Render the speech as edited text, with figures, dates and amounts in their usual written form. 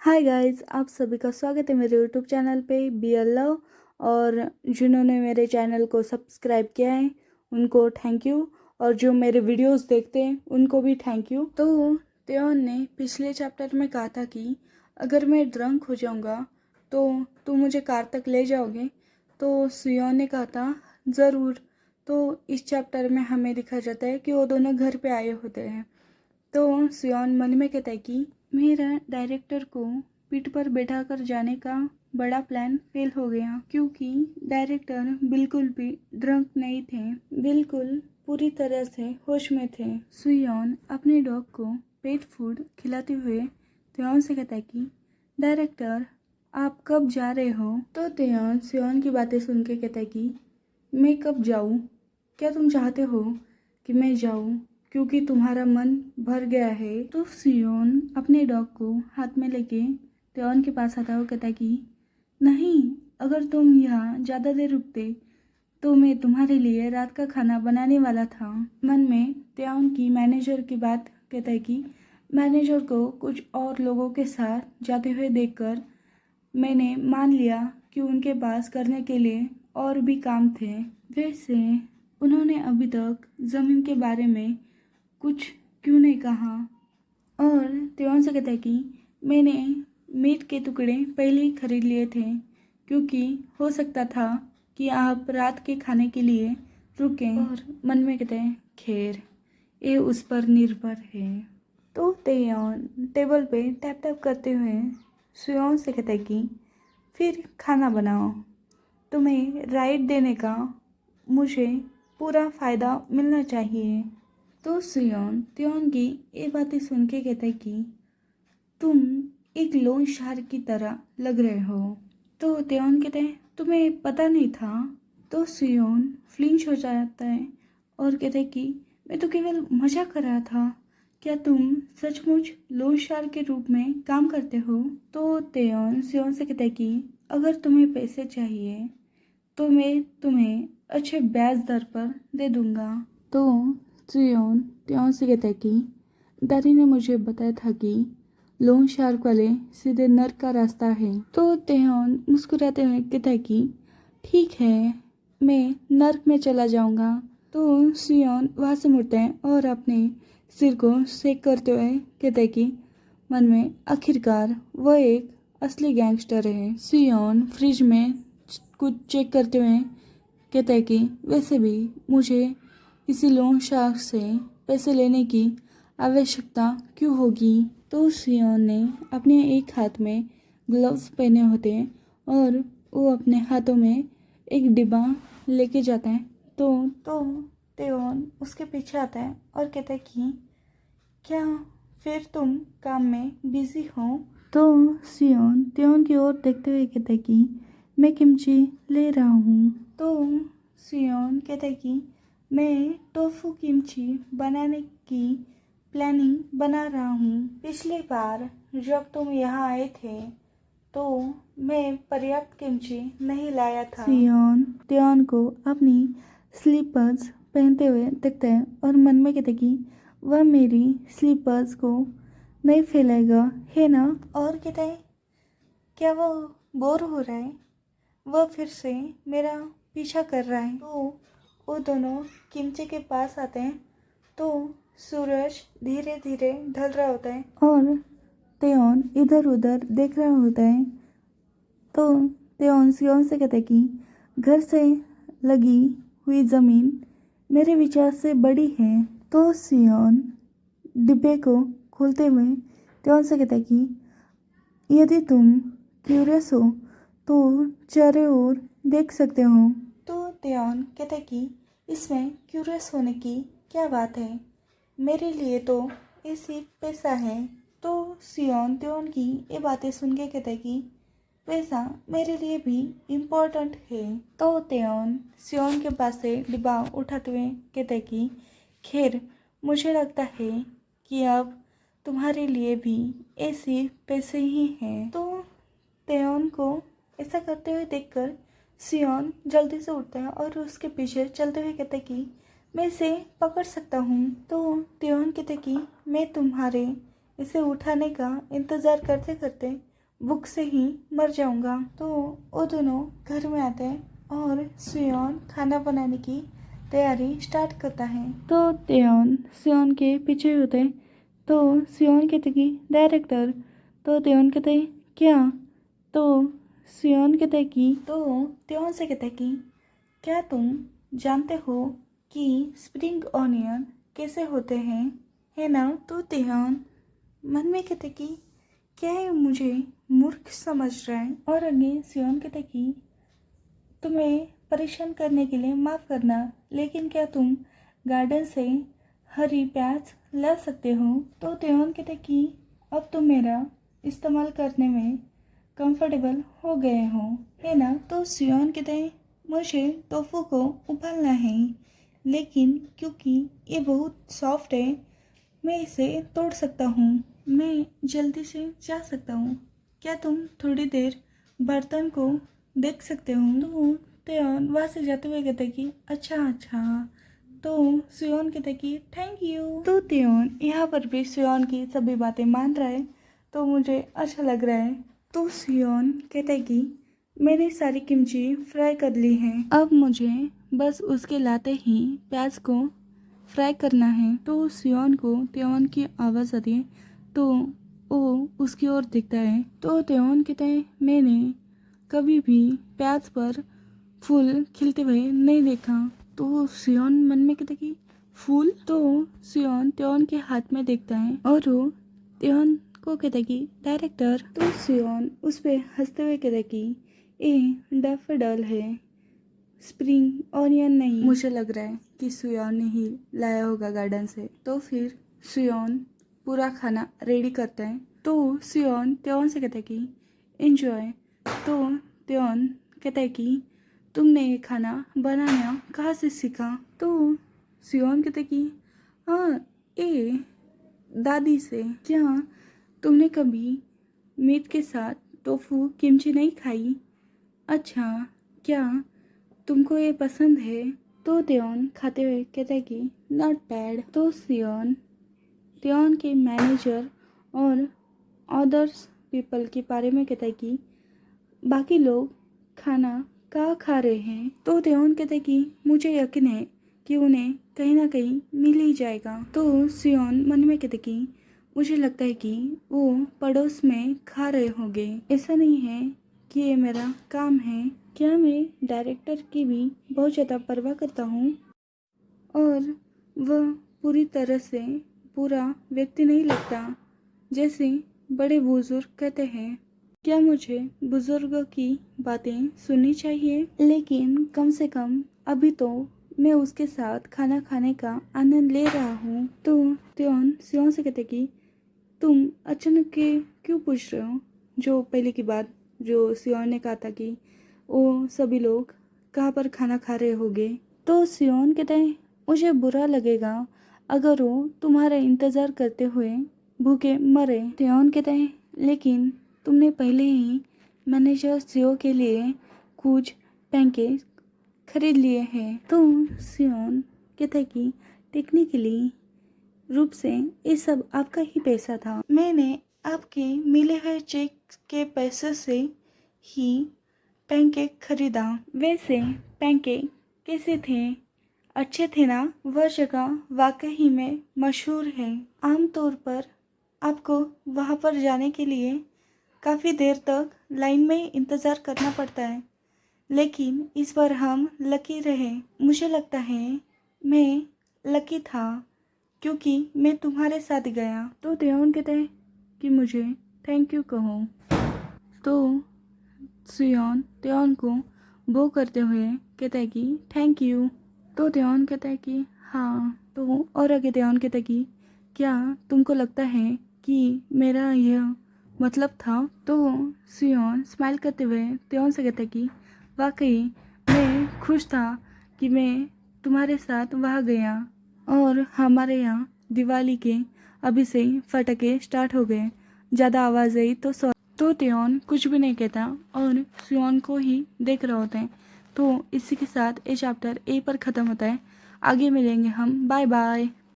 Hi guys, आप सभी का स्वागत है मेरे यूट्यूब चैनल पे बी लव। और जिन्होंने मेरे चैनल को सब्सक्राइब किया है उनको थैंक यू, और जो मेरे वीडियोस देखते हैं उनको भी थैंक यू। तो त्योन ने पिछले चैप्टर में कहा था कि अगर मैं ड्रंक हो जाऊंगा तो तुम मुझे कार तक ले जाओगे। तो सियोन ने कहा था ज़रूर। तो इस चैप्टर में हमें दिखा जाता है कि वो दोनों घर पे आए होते हैं। तो सियोन मन में कहता है कि मेरा डायरेक्टर को पीठ पर बैठा कर जाने का बड़ा प्लान फेल हो गया, क्योंकि डायरेक्टर बिल्कुल भी ड्रंक नहीं थे, बिल्कुल पूरी तरह से होश में थे। सियोन अपने डॉग को पेट फूड खिलाते हुए त्योन से कहता है कि डायरेक्टर आप कब जा रहे हो। तो त्योन सियोन की बातें सुन के कहता है कि मैं कब जाऊँ, क्या तुम चाहते हो कि मैं जाऊँ क्योंकि तुम्हारा मन भर गया है। तो सियोन अपने डॉग को हाथ में लेके त्योन के पास आता है और कहता है कि नहीं, अगर तुम यहाँ ज़्यादा देर रुकते तो मैं तुम्हारे लिए रात का खाना बनाने वाला था। मन में त्योन की मैनेजर की बात कहता है कि मैनेजर को कुछ और लोगों के साथ जाते हुए देखकर मैंने मान लिया कि उनके पास करने के लिए और भी काम थे। वैसे उन्होंने अभी तक ज़मीन के बारे में कुछ क्यों नहीं कहा। और त्योन से कहता है कि मैंने मीट के टुकड़े पहले ही खरीद लिए थे, क्योंकि हो सकता था कि आप रात के खाने के लिए रुकें। और मन में कहते हैं खैर ये उस पर निर्भर है। तो त्योन टेबल पे टैप टैप करते हुए सियोन से कहता है कि फिर खाना बनाओ, तुम्हें राइट देने का मुझे पूरा फ़ायदा मिलना चाहिए। तो सियोन त्योन की ये बातें सुन के कहता है कि तुम एक लोन शार्क की तरह लग रहे हो। तो त्योन कहते हैं तुम्हें पता नहीं था। तो सियोन फ्लिंच हो जाता है और कहता है कि मैं तो केवल मजा कर रहा था, क्या तुम सचमुच लोन शार्क के रूप में काम करते हो। तो त्योन सियोन से कहता है कि अगर तुम्हें पैसे चाहिए तो मैं तुम्हें अच्छे ब्याज दर पर दे दूंगा। तो सियोन त्योन से कहता है कि दादी ने मुझे बताया था कि लोन शार्क वाले सीधे नर्क का रास्ता है। तो त्योन मुस्कुराते हुए कहता है कि ठीक है, मैं नर्क में चला जाऊंगा। तो सियोन वहाँ से मुड़ते हैं और अपने सिर को सेक करते हुए कहता है कि मन में आखिरकार वह एक असली गैंगस्टर है। सियोन फ्रिज में कुछ चेक करते हुए कहता है कि वैसे भी मुझे किसी लोन शार्क से पैसे लेने की आवश्यकता क्यों होगी। तो सियोन ने अपने एक हाथ में ग्लव्स पहने होते हैं और वो अपने हाथों में एक डिब्बा लेके जाता है। तो त्योन उसके पीछे आता है और कहता है कि क्या फिर तुम काम में बिजी हो। तो सियोन त्योन की ओर देखते हुए कहता है कि मैं किमची ले रहा हूँ। तो सियोन कहता है कि मैं टोफू किमची बनाने की प्लानिंग बना रहा हूँ। पिछली बार जब तुम यहाँ आए थे तो मैं पर्याप्त किमची नहीं लाया था। सियोन त्योन को अपनी स्लीपर्स पहनते हुए देखता है और मन में कहता है कि वह मेरी स्लीपर्स को नहीं फैलाएगा, है ना। और कहता है क्या वो बोर हो रहा है, वह फिर से मेरा पीछा कर रहा है। तो वो दोनों किमची के पास आते हैं तो सूरज धीरे धीरे ढल रहा होता है और त्योन इधर उधर देख रहा होता है। तो त्योन सियोन से कहता है कि घर से लगी हुई ज़मीन मेरे विचार से बड़ी है। तो सियोन डिब्बे को खोलते हुए त्योन से कहता है कि यदि तुम क्यूरियस हो तो चारों ओर देख सकते हो। तो त्योन कहता है कि इसमें क्यूरियस होने की क्या बात है, मेरे लिए तो ये सिर्फ पैसा है। तो सियोन त्योन की ये बातें सुन के कहता है कि पैसा मेरे लिए भी इम्पोर्टेंट है। तो त्योन सियोन के पास से डिब्बा उठाते हुए कहता है कि खैर मुझे लगता है कि अब तुम्हारे लिए भी ऐसे पैसे ही हैं। तो त्योन को ऐसा करते हुए देखकर सियोन जल्दी से उठता है और उसके पीछे चलते हुए कहता है कि मैं इसे पकड़ सकता हूँ। तो त्योन कहते कि मैं तुम्हारे इसे उठाने का इंतज़ार करते करते भूख से ही मर जाऊंगा। तो वो दोनों घर में आते हैं और सियोन खाना बनाने की तैयारी स्टार्ट करता है। तो तेयोन सियोन के पीछे होते हैं। तो सियोन कहते कि डायरेक्टर। तो तेयोन कहते क्या? तो सियोन कहते कि तेयोन से कहते कि क्या तुम जानते हो कि स्प्रिंग ऑनियन कैसे होते हैं, है ना? तो तेयोन मन में कहते कि क्या है, मुझे मूर्ख समझ रहा है। और आगे सियोन कहते कि तुम्हें परेशान करने के लिए माफ़ करना, लेकिन क्या तुम गार्डन से हरी प्याज ला सकते हो? तो तेयोन कहते कि अब तुम मेरा इस्तेमाल करने में कंफर्टेबल हो गए हो, है ना? तो सियोन कहते हैं मुझे टोफू को उबालना है, लेकिन क्योंकि ये बहुत सॉफ्ट है मैं इसे तोड़ सकता हूँ, मैं जल्दी से जा सकता हूँ। क्या तुम थोड़ी देर बर्तन को देख सकते हो? तो तेयोन वहाँ से जाते हुए कहते कि अच्छा। तो सियोन कहते कि थैंक यू। तो तेयोन यहाँ पर भी सियोन की सभी बातें मान रहा है, तो मुझे अच्छा लग रहा है। तो सियोन कहते कि मैंने सारी किमची फ्राई कर ली है, अब मुझे बस उसके लाते ही प्याज को फ्राई करना है। तो सियोन को तेयोन की आवाज़ आती है, तो वो उसकी ओर दिखता है। तो तेयोन कहता है मैंने कभी भी प्याज पर फूल खिलते हुए नहीं देखा। तो सियोन मन में कहता कि फूल? तो सियोन तेयोन के हाथ में देखता है और वो तेयोन को कहता है कि डायरेक्टर। तो सियोन उस पे हंसते हुए कहता है कि ये डैफोडिल है, स्प्रिंग ऑनियन नहीं। मुझे लग रहा है कि सियोन ने ही लाया होगा गार्डन से। तो फिर सियोन पूरा खाना रेडी करता है। तो सियोन तेयोन से कहता है कि एंजॉय। तो तेयोन कहता है कि तुमने ये खाना बनाना कहाँ से सीखा? तो सियोन कहता है कि हाँ, ये दादी से। क्या तुमने कभी मीट के साथ टोफू किमची नहीं खाई? अच्छा, क्या तुमको ये पसंद है? तो तेयोन खाते हुए कहता है कि नॉट बैड। तो सियोन तेयोन के मैनेजर और अदर्स पीपल के बारे में कहता है कि बाकी लोग खाना कहाँ खा रहे हैं? तो तेयोन कहता है कि मुझे यकीन है कि उन्हें कहीं ना कहीं मिल ही जाएगा। तो सियोन मन में कहते कि मुझे लगता है कि वो पड़ोस में खा रहे होंगे। ऐसा नहीं है कि ये मेरा काम है। क्या मैं डायरेक्टर की भी बहुत ज़्यादा परवाह करता हूँ और वह पूरी तरह से पूरा व्यक्ति नहीं लगता जैसे बड़े बुजुर्ग कहते हैं? क्या मुझे बुजुर्गों की बातें सुननी चाहिए? लेकिन कम से कम अभी तो मैं उसके साथ खाना खाने का आनंद ले रहा हूँ। तो तेयोन सियोन से कहते कि तुम अचानक के क्यों पूछ रहे हो? जो पहले की बात जो सियोन ने कहा था कि वो सभी लोग कहाँ पर खाना खा रहे होंगे। तो सियोन कहते हैं मुझे बुरा लगेगा अगर वो तुम्हारा इंतज़ार करते हुए भूखे मरे। तेयोन कहते हैं लेकिन तुमने पहले ही मैनेजर सीओ के लिए कुछ पैनकेक खरीद लिए हैं। तो सियोन कहता है कि टेक्निकली रूप से ये सब आपका ही पैसा था, मैंने आपके मिले हुए चेक के पैसे से ही पैनकेक खरीदा। वैसे पैनकेक कैसे थे? अच्छे थे ना? वह जगह वाकई में मशहूर है। आमतौर पर आपको वहाँ पर जाने के लिए काफ़ी देर तक लाइन में इंतज़ार करना पड़ता है, लेकिन इस बार हम लकी रहे। मुझे लगता है मैं लकी था क्योंकि मैं तुम्हारे साथ गया। तो तेयोन कहते हैं कि मुझे थैंक यू कहो। तो सियोन तेयोन को बो करते हुए कहता है कि थैंक यू। तो तेयोन कहता है कि हाँ। तो और आगे तेयोन कहता है कि क्या तुमको लगता है कि मेरा यह मतलब था? तो सियोन स्माइल करते हुए तेयोन से कहता है कि वाकई मैं खुश था कि मैं तुम्हारे साथ वहाँ गया और हमारे यहाँ दिवाली के अभी से ही फटाके स्टार्ट हो गए। ज़्यादा आवाज़ आई तो सॉरी। तो तेयोन कुछ भी नहीं कहता और सियोन को ही देख रहा होता है। तो इसी के साथ ये चैप्टर ए पर ख़त्म होता है। आगे मिलेंगे हम। Bye bye.